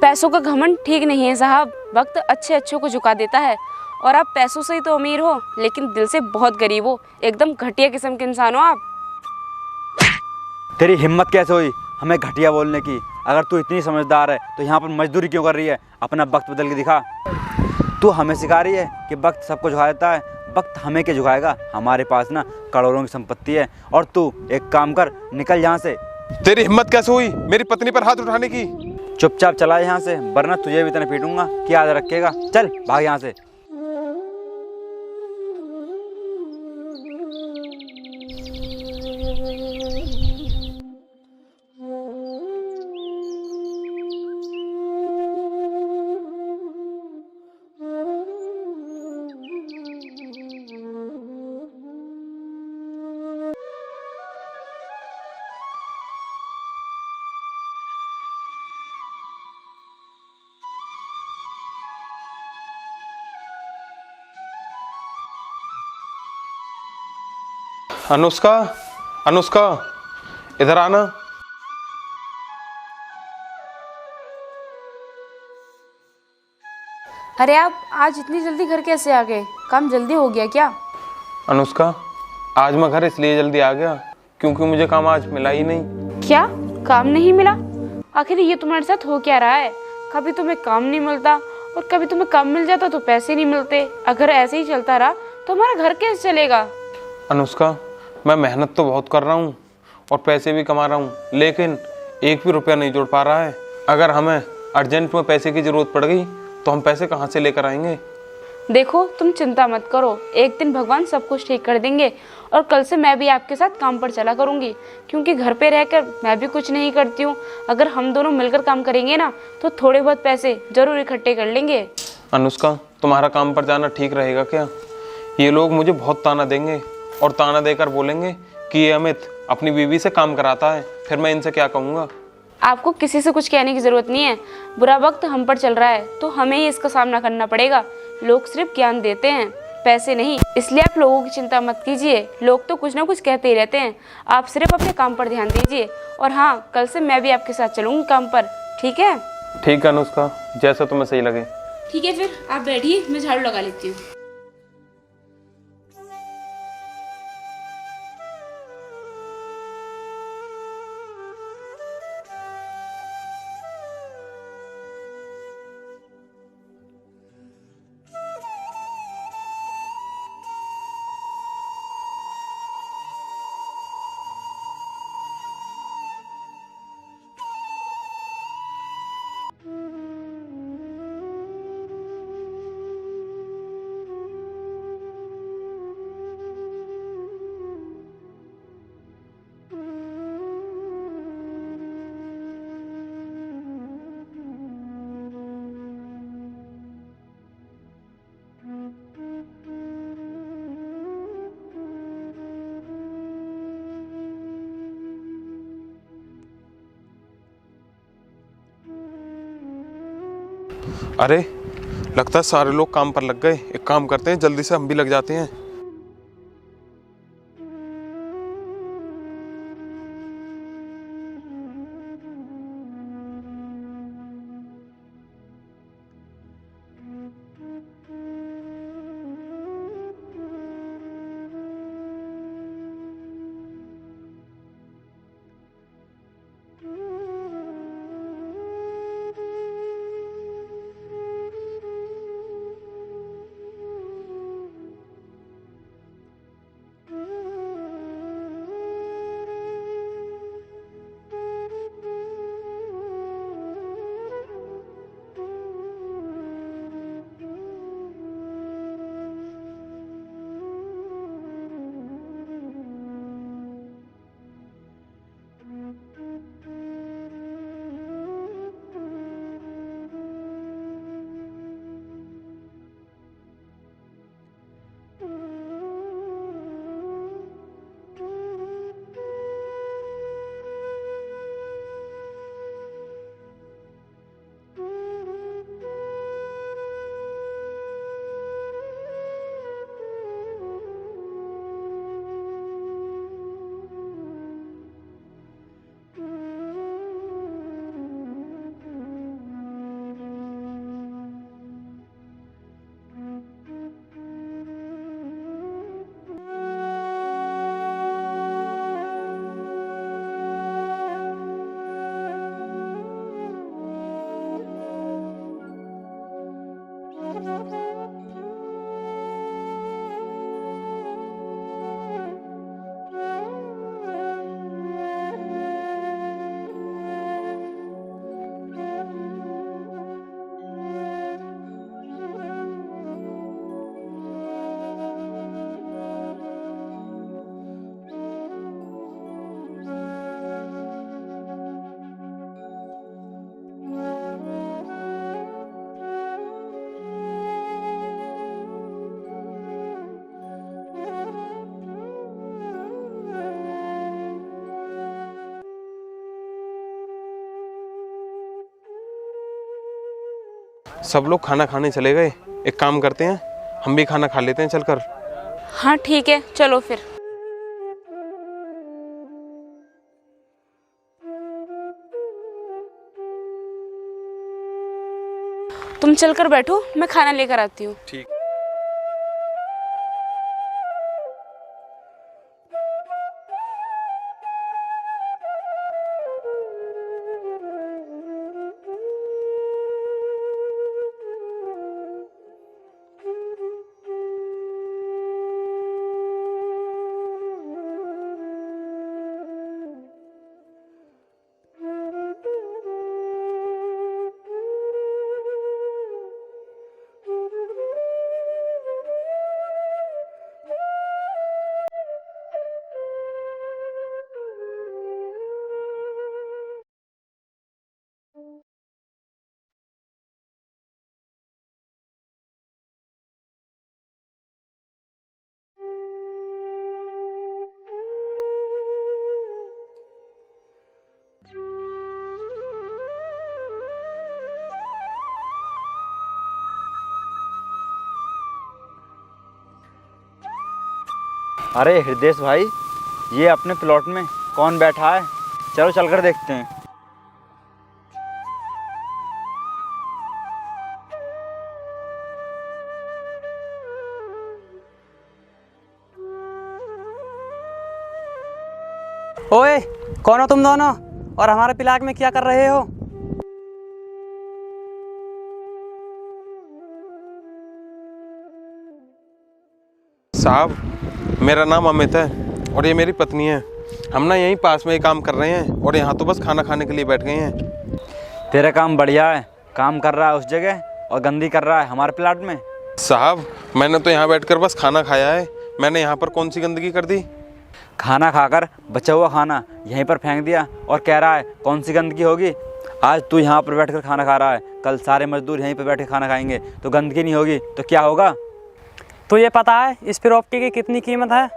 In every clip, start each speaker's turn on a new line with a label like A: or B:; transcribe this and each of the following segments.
A: पैसों का घमंड ठीक नहीं है साहब। वक्त अच्छे अच्छों को झुका देता है। और आप पैसों से ही तो अमीर हो, लेकिन दिल से बहुत गरीब हो। एकदम घटिया किस्म के इंसान हो आप।
B: तेरी हिम्मत कैसे हुई हमें घटिया बोलने की? अगर तू इतनी समझदार है तो यहाँ पर मजदूरी क्यों कर रही है? अपना वक्त बदल के दिखा। तू हमें सिखा रही है कि वक्त सबको झुका देता है। वक्त हमें क्या झुकाएगा? हमारे पास ना करोड़ों की संपत्ति है। और तू एक काम कर, निकल यहाँ से।
C: तेरी हिम्मत कैसे हुई मेरी पत्नी पर हाथ उठाने की?
B: चुपचाप चला यहाँ से, वरना तुझे भी इतना पीटूंगा कि याद रखेगा। चल भाग यहाँ से।
C: अनुष्का, अनुष्का, इधर आना।
A: अरे आप आज इतनी जल्दी घर कैसे आ गए? काम जल्दी हो गया क्या?
C: अनुष्का, आज मैं घर इसलिए जल्दी आ गया क्योंकि मुझे काम आज मिला ही नहीं।
A: क्या काम नहीं मिला? आखिर ये तुम्हारे साथ हो क्या रहा है? कभी तुम्हें काम नहीं मिलता और कभी तुम्हें काम मिल जाता तो पैसे नहीं मिलते। अगर ऐसे ही चलता रहा तो हमारा घर कैसे चलेगा?
C: अनुष्का, मैं मेहनत तो बहुत कर रहा हूँ और पैसे भी कमा रहा हूँ, लेकिन एक भी रुपया नहीं जोड़ पा रहा है। अगर हमें अर्जेंट में पैसे की जरूरत पड़ गई तो हम पैसे कहाँ से लेकर आएंगे?
A: देखो तुम चिंता मत करो, एक दिन भगवान सब कुछ ठीक कर देंगे। और कल से मैं भी आपके साथ काम पर चला करूंगी, क्योंकि घर पे रहकर मैं भी कुछ नहीं करती हूँ। अगर हम दोनों मिलकर काम करेंगे ना तो थोड़े बहुत पैसे जरूर इकट्ठे कर लेंगे।
C: अनुष्का, तुम्हारा काम पर जाना ठीक रहेगा क्या? ये लोग मुझे बहुत ताना देंगे और ताना देकर बोलेंगे कि ये अमित अपनी बीवी से काम कराता है। फिर मैं इनसे क्या कहूँगा?
A: आपको किसी से कुछ कहने की जरूरत नहीं है। बुरा वक्त हम पर चल रहा है तो हमें ही इसका सामना करना पड़ेगा। लोग सिर्फ ज्ञान देते हैं, पैसे नहीं। इसलिए आप लोगों की चिंता मत कीजिए। लोग तो कुछ ना कुछ कहते ही रहते हैं। आप सिर्फ अपने काम पर ध्यान दीजिए। और हाँ, कल से मैं भी आपके साथ चलूंगी काम पर, ठीक है?
C: ठीक है अनुष्का, जैसा तुम्हें सही लगे।
A: ठीक है, फिर आप बैठिए, मैं झाड़ू लगा लेती हूँ।
C: अरे, लगता है सारे लोग काम पर लग गए। एक काम करते हैं, जल्दी से हम भी लग जाते हैं। सब लोग खाना खाने चले गए, एक काम करते हैं, हम भी खाना खा लेते हैं चलकर।
A: हाँ ठीक है, चलो फिर। तुम चलकर बैठो, मैं खाना लेकर आती हूँ।
C: ठीक।
B: अरे हृदय भाई, ये अपने प्लॉट में कौन बैठा है? चलो चलकर देखते हैं।
D: ओए, कौन हो तुम दोनों और हमारे प्लाट में क्या कर रहे हो?
C: साहब, मेरा नाम अमित है और ये मेरी पत्नी है। हम ना यहीं पास में ही काम कर रहे हैं और यहाँ तो बस खाना खाने के लिए बैठ गए हैं।
B: तेरा काम बढ़िया है, काम कर रहा है उस जगह और गंदी कर रहा है हमारे प्लाट में।
C: साहब, मैंने तो यहाँ बैठकर बस खाना खाया है, मैंने यहाँ पर कौन सी गंदगी कर दी?
B: खाना खाकर बचा हुआ खाना यहीं पर फेंक दिया और कह रहा है कौन सी गंदगी होगी। आज तू यहाँ पर बैठकर खाना खा रहा है, कल सारे मजदूर यहीं पर बैठ कर खाना खाएंगे तो गंदगी नहीं होगी तो क्या होगा?
D: तुझे पता है इस प्रॉपर्टी की कितनी कीमत है?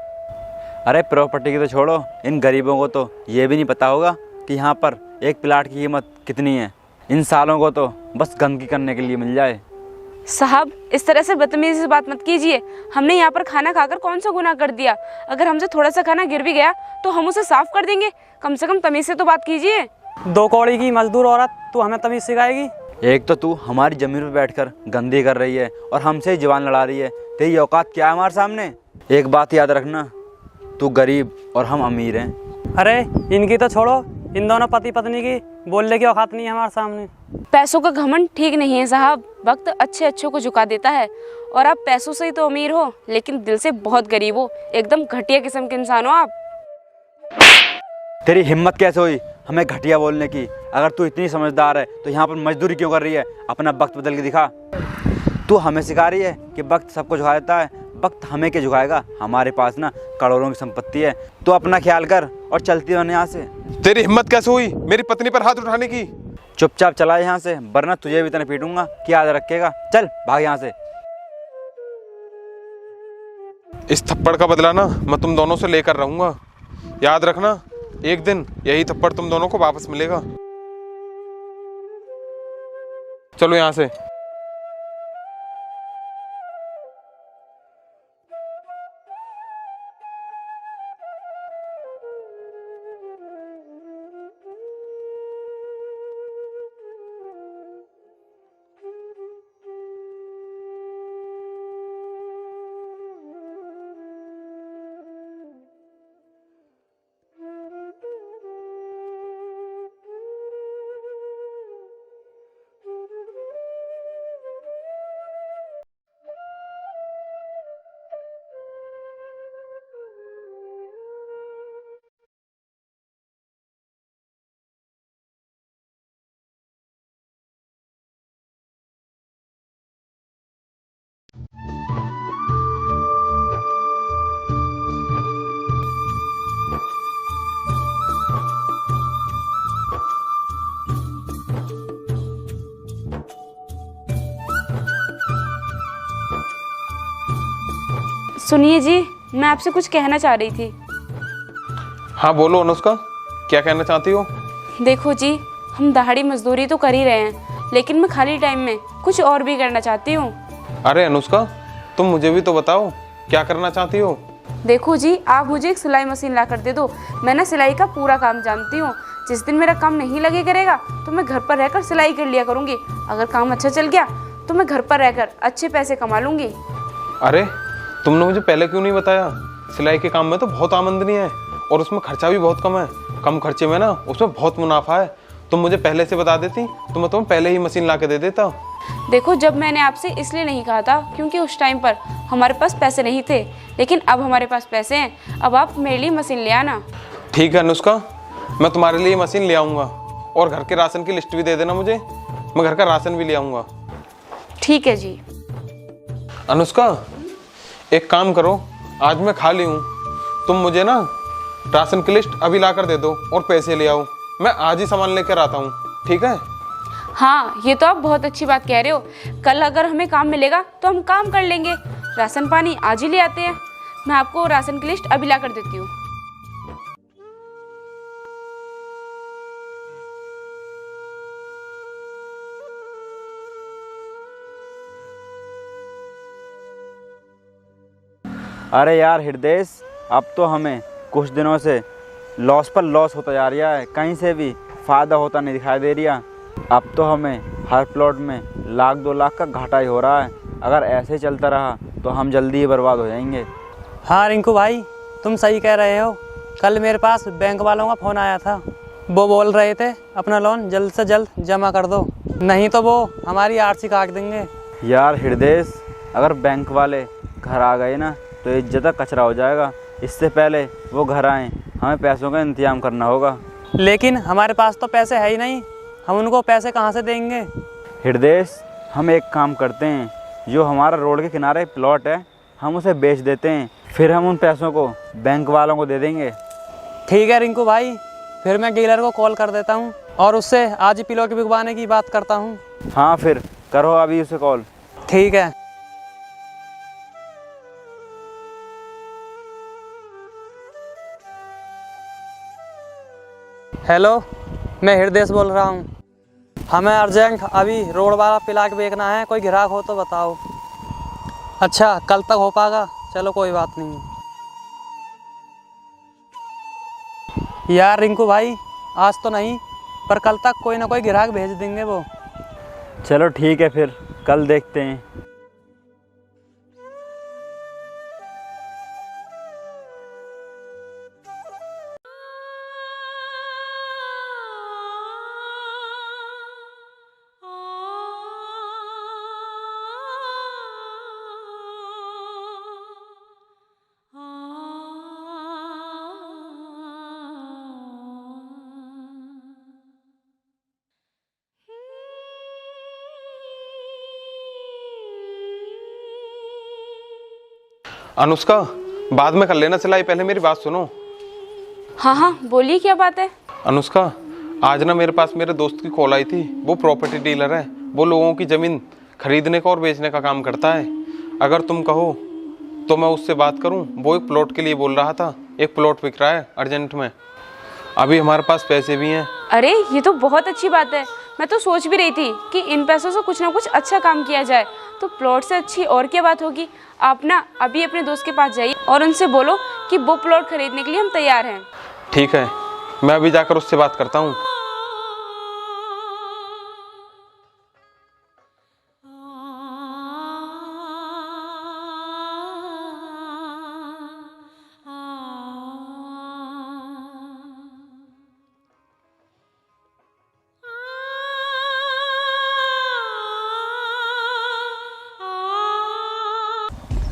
B: अरे प्रॉपर्टी की तो छोड़ो, इन गरीबों को तो ये भी नहीं पता होगा कि यहाँ पर एक प्लाट की कीमत कितनी है। इन सालों को तो बस गंदगी करने के लिए मिल जाए।
A: साहब, इस तरह से बदतमीजी से बात मत कीजिए। हमने यहाँ पर खाना खाकर कौन सा गुनाह कर दिया? अगर हमसे थोड़ा सा खाना गिर भी गया तो हम उसे साफ कर देंगे। कम से कम तमीज से तो बात कीजिए।
D: 2 कौड़ी की मजदूर औरत तू हमें तमीज सिखाएगी?
B: एक तो तू हमारी जमीन पर बैठकर गंदी कर रही है और हमसे ही जुबान लड़ा रही है। तेरी औकात क्या है हमारे सामने? एक बात याद रखना, तू गरीब और हम अमीर हैं।
D: अरे इनकी तो छोड़ो, इन दोनों पति पत्नी की बोलने की औकात नहीं है हमारे सामने।
A: पैसों का घमंड ठीक नहीं है साहब। वक्त अच्छे अच्छों को झुका देता है और आप पैसों से ही तो अमीर हो लेकिन दिल से बहुत गरीब हो। एकदम घटिया किस्म के इंसान हो आप।
B: तेरी हिम्मत कैसे हुई हमें घटिया बोलने की? अगर तू इतनी समझदार है तो यहाँ पर मजदूरी क्यों कर रही है? अपना वक्त बदल के दिखा। तू हमें सिखा रही है कि वक्त सबको झुका देता है, वक्त हमें क्या झुकाएगा? हमारे पास ना करोड़ों की संपत्ति है। तू अपना ख्याल कर और चलती रहने यहाँ से।
C: तेरी हिम्मत कैसे हुई मेरी पत्नी पर हाथ उठाने की?
B: चुपचाप चला यहाँ से, वरना तुझे भी इतना पीटूंगा कि याद रखेगा। चल भाग यहाँ से।
C: इस थप्पड़ का बदला ना मैं तुम दोनों से लेकर रहूंगा। याद रखना, एक दिन यही थप्पड़ तुम दोनों को वापस मिलेगा। चलो यहाँ से।
A: सुनिए जी, मैं आपसे कुछ कहना चाह रही थी।
C: हाँ बोलो अनुष्का, क्या कहना चाहती हो?
A: देखो जी, हम दहाड़ी मजदूरी तो कर ही रहे हैं लेकिन मैं खाली टाइम में कुछ और भी करना चाहती हूँ।
C: अरे अनुष्का, तुम मुझे भी तो बताओ क्या करना चाहती हो।
A: देखो जी, आप मुझे एक सिलाई मशीन ला कर दे दो। मैं ना सिलाई का पूरा काम जानती हूँ। जिस दिन मेरा काम नहीं लगे करेगा तो मैं घर पर रहकर सिलाई कर लिया करूँगी। अगर काम अच्छा चल गया तो मैं घर पर रहकर अच्छे पैसे कमा लूँगी।
C: अरे तुमने मुझे पहले क्यों नहीं बताया? सिलाई के काम में तो बहुत आमदनी है और उसमें खर्चा भी बहुत कम है। कम खर्चे में ना उसमें बहुत मुनाफा है। तुम मुझे पहले से बता देती तो मैं तुम्हें पहले ही मशीन ला के दे देता।
A: देखो, जब मैंने आपसे इसलिए नहीं कहा था क्योंकि उस टाइम पर हमारे पास पैसे नहीं थे, लेकिन अब हमारे पास पैसे हैं। अब आप मेरे लिए मशीन ले आना।
C: ठीक है अनुष्का, मैं तुम्हारे लिए मशीन ले आऊँगा और घर के राशन की लिस्ट भी दे देना मुझे। मैं घर का राशन भी ले आऊँगा।
A: ठीक है जी।
C: अनुष्का, एक काम करो, आज मैं खाली हूँ, तुम मुझे ना राशन की लिस्ट अभी ला कर दे दो और पैसे ले आओ। मैं आज ही सामान लेकर आता हूँ, ठीक है?
A: हाँ, ये तो आप बहुत अच्छी बात कह रहे हो। कल अगर हमें काम मिलेगा तो हम काम कर लेंगे। राशन पानी आज ही ले आते हैं। मैं आपको राशन की लिस्ट अभी ला कर देती हूँ।
B: अरे यार हृदय, अब तो हमें कुछ दिनों से लॉस पर लॉस होता जा रहा है। कहीं से भी फ़ायदा होता नहीं दिखाई दे रहा। अब तो हमें हर प्लॉट में 1-2 लाख का घाटा ही हो रहा है। अगर ऐसे चलता रहा तो हम जल्दी ही बर्बाद हो जाएंगे।
D: हाँ रिंकू भाई, तुम सही कह रहे हो। कल मेरे पास बैंक वालों का फ़ोन आया था। वो बोल रहे थे अपना लोन जल्द से जल्द जमा कर दो, नहीं तो वो हमारी आरसी काट देंगे।
B: यार हृदय, अगर बैंक वाले घर आ गए ना तो इज्जत का कचरा हो जाएगा। इससे पहले वो घर आएँ हमें पैसों का इंतजाम करना होगा।
D: लेकिन हमारे पास तो पैसे है ही नहीं, हम उनको पैसे कहाँ से देंगे?
B: हृदय, हम एक काम करते हैं, जो हमारा रोड के किनारे प्लॉट है हम उसे बेच देते हैं, फिर हम उन पैसों को बैंक वालों को दे देंगे।
D: ठीक है रिंकू भाई, फिर मैं डीलर को कॉल कर देता हूँ और उससे आज ही प्लॉट बिकवाने की बात करता हूँ।
B: हाँ, फिर करो अभी उसे कॉल।
D: ठीक है। हेलो, मैं हृदय बोल रहा हूँ। हमें अर्जेंट अभी रोड वाला प्लाट बेचना है, कोई ग्राहक हो तो बताओ। अच्छा, कल तक हो पाएगा? चलो कोई बात नहीं। यार रिंकू भाई, आज तो नहीं पर कल तक कोई ना कोई ग्राहक भेज देंगे वो।
B: चलो ठीक है, फिर कल देखते हैं।
C: अनुष्का, बाद में कर लेना सिलाई, पहले मेरी बात सुनो।
A: हाँ हाँ, बोलिए, क्या बात है?
C: अनुष्का, आज ना मेरे पास मेरे दोस्त की कॉल आई थी। वो प्रॉपर्टी डीलर है। वो लोगों की ज़मीन खरीदने का और बेचने का काम करता है। अगर तुम कहो तो मैं उससे बात करूं। वो एक प्लॉट के लिए बोल रहा था। एक प्लॉट बिक रहा है अर्जेंट में। अभी हमारे पास पैसे भी हैं।
A: अरे, ये तो बहुत अच्छी बात है। मैं तो सोच भी रही थी कि इन पैसों से कुछ ना कुछ अच्छा काम किया जाए। तो प्लॉट से अच्छी और क्या बात होगी। आप ना अभी अपने दोस्त के पास जाइए और उनसे बोलो कि वो प्लॉट खरीदने के लिए हम तैयार हैं।
C: ठीक है, मैं अभी जाकर उससे बात करता हूँ।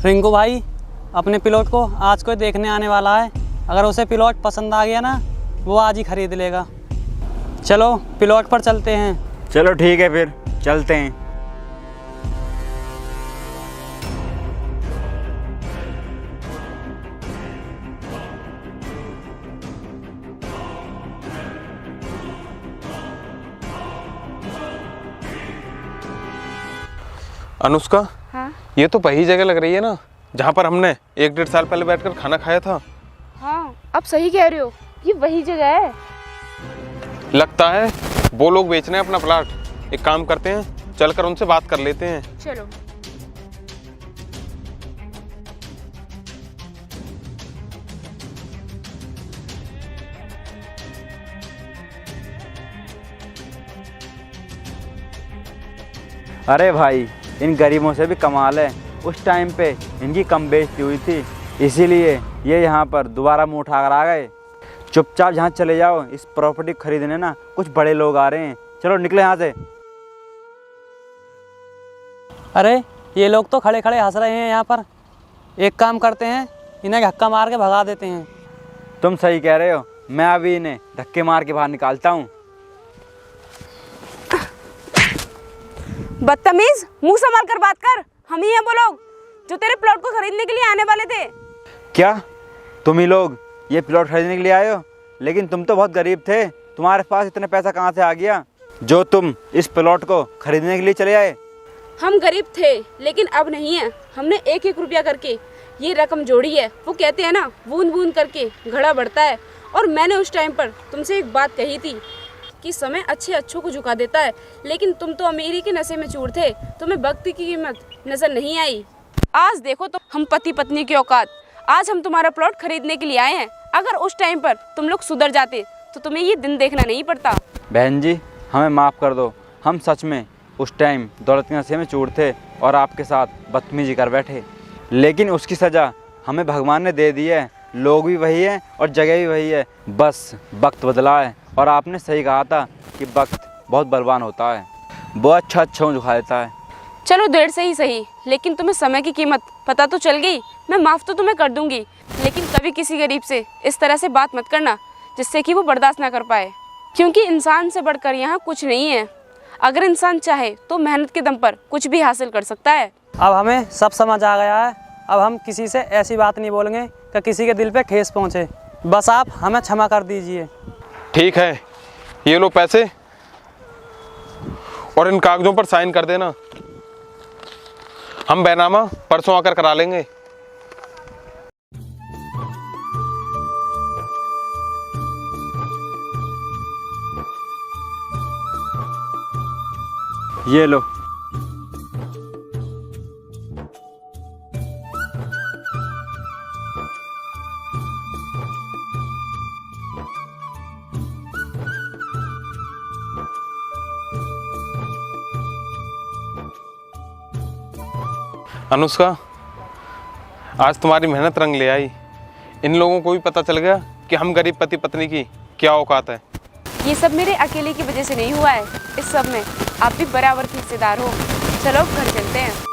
D: रिंकू भाई, अपने प्लॉट को आज कोई देखने आने वाला है। अगर उसे प्लॉट पसंद आ गया ना, वो आज ही खरीद लेगा। चलो प्लॉट पर चलते हैं।
B: चलो ठीक है, फिर चलते हैं।
C: अनुष्का,
A: हाँ
C: ये तो वही जगह लग रही है ना जहाँ पर हमने 1-1.5 साल पहले बैठकर खाना खाया था।
A: हाँ, आप सही कह रहे हो, ये वही जगह है।
C: लगता है वो लोग बेच रहे हैं अपना प्लाट एक काम करते हैं, चलकर उनसे बात कर लेते हैं।
A: चलो।
B: अरे भाई, इन गरीबों से भी कमाल है। उस टाइम पे इनकी कम बेइज्जती हुई थी, इसीलिए ये यहाँ पर दोबारा मुँह उठाकर आ गए। चुपचाप यहाँ चले जाओ, इस प्रॉपर्टी खरीदने ना कुछ बड़े लोग आ रहे हैं। चलो निकले यहाँ से।
D: अरे ये लोग तो खड़े खड़े हंस रहे हैं यहाँ पर। एक काम करते हैं, इन्हें धक्का मार के भगा देते हैं।
B: तुम सही कह रहे हो, मैं अभी इन्हें धक्के मार के बाहर निकालता हूँ।
A: बदतमीज, मुंह संभाल कर बात कर। हम ही हैं वो लोग जो तेरे प्लॉट को खरीदने के लिए आने वाले थे।
B: क्या तुम ही लोग ये प्लॉट खरीदने के लिए आए हो? लेकिन तुम तो बहुत गरीब थे, तुम्हारे पास इतना पैसा कहाँ से आ गया जो तुम इस प्लॉट को खरीदने के लिए चले आए?
A: हम गरीब थे लेकिन अब नहीं है। हमने एक एक रुपया करके ये रकम जोड़ी है। वो कहते हैं ना, बूंद बूंद करके घड़ा बढ़ता है। और मैंने उस टाइम पर तुमसे एक बात कही थी कि समय अच्छे अच्छों को झुका देता है, लेकिन तुम तो अमीरी के नशे में चूर थे, तुम्हें वक्त की कीमत नजर नहीं आई। आज देखो तो हम पति पत्नी की औकात। आज हम तुम्हारा प्लॉट खरीदने के लिए आए हैं। अगर उस टाइम पर तुम लोग सुधर जाते तो तुम्हें ये दिन देखना नहीं पड़ता।
B: बहन जी, हमें माफ़ कर दो। हम सच में उस टाइम दौलत के नशे में चूर थे और आपके साथ बदतमीजी कर बैठे, लेकिन उसकी सज़ा हमें भगवान ने दे दी है। लोग भी वही है और जगह भी वही है, बस वक्त बदला है। और आपने सही कहा था कि वक्त बहुत बलवान होता है, वो अच्छा झुका देता है।
A: चलो देर से ही सही, लेकिन तुम्हें समय की कीमत पता तो चल गई। मैं माफ़ तो तुम्हें कर दूंगी, लेकिन कभी किसी गरीब से इस तरह से बात मत करना जिससे कि वो बर्दाश्त ना कर पाए, क्योंकि इंसान से बढ़कर यहाँ कुछ नहीं है। अगर इंसान चाहे तो मेहनत के दम पर कुछ भी हासिल कर सकता है।
D: अब हमें सब समझ आ गया है। अब हम किसी से ऐसी बात नहीं बोलेंगे कि किसी के दिल पे ठेस पहुँचे। बस आप हमें क्षमा कर दीजिए।
C: ठीक है, ये लो पैसे और इन कागजों पर साइन कर देना। हम बैनामा परसों आकर करा लेंगे।
B: ये लो।
C: अनुष्का, आज तुम्हारी मेहनत रंग ले आई। इन लोगों को भी पता चल गया कि हम गरीब पति पत्नी की क्या औकात है।
A: ये सब मेरे अकेले की वजह से नहीं हुआ है। इस सब में आप भी बराबर के हिस्सेदार हो। चलो घर चलते हैं।